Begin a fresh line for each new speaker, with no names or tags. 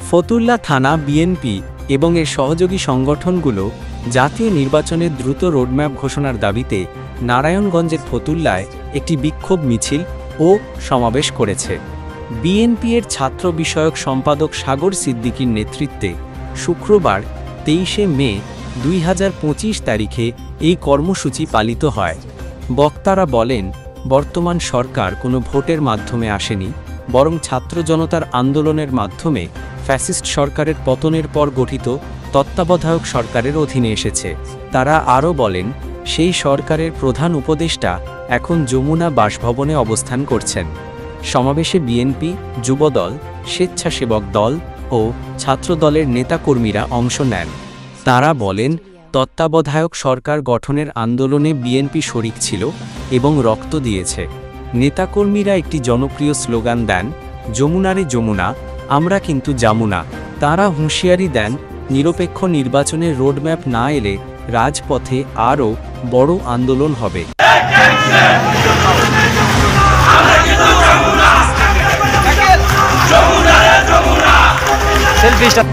ফতুল্লা থানা বিএনপি এবং এর সহযোগী সংগঠনগুলো জাতীয় নির্বাচনের দ্রুত রোডম্যাপ ঘোষণার দাবিতে নারায়ণগঞ্জের ফতুল্লায় একটি বিক্ষোভ মিছিল ও সমাবেশ করেছে। বিএনপি এর ছাত্র বিষয়ক সম্পাদক সাগর সিদ্দিকীর নেতৃত্বে শুক্রবার 23শে মে 2025 তারিখে এই কর্মসূচি পালিত হয়। বক্তারা বলেন, বর্তমান সরকার কোনো ভোটের মাধ্যমে আসেনি, বরং ছাত্র জনতার আন্দোলনের মাধ্যমে ফ্যাসিস্ট সরকারের পতনের পর গঠিত তত্ত্বাবধায়ক সরকারের অধীনে এসেছে। তারা আরও বলেন, সেই সরকারের প্রধান উপদেষ্টা এখন যমুনা বাসভবনে অবস্থান করছেন। সমাবেশে বিএনপি, যুবদল, স্বেচ্ছাসেবক দল ও ছাত্রদলের নেতাকর্মীরা অংশ নেন। তারা বলেন, তত্ত্বাবধায়ক সরকার গঠনের আন্দোলনে বিএনপি শরিক ছিল এবং রক্ত দিয়েছে। নেতাকর্মীরা একটি জনপ্রিয় স্লোগান দেন, যমুনারে যমুনা, আমরা কিন্তু যামুনা। তারা হুঁশিয়ারি দেন, নিরপেক্ষ নির্বাচনের রোডম্যাপ না এলে রাজপথে আরও বড় আন্দোলন হবে।
System.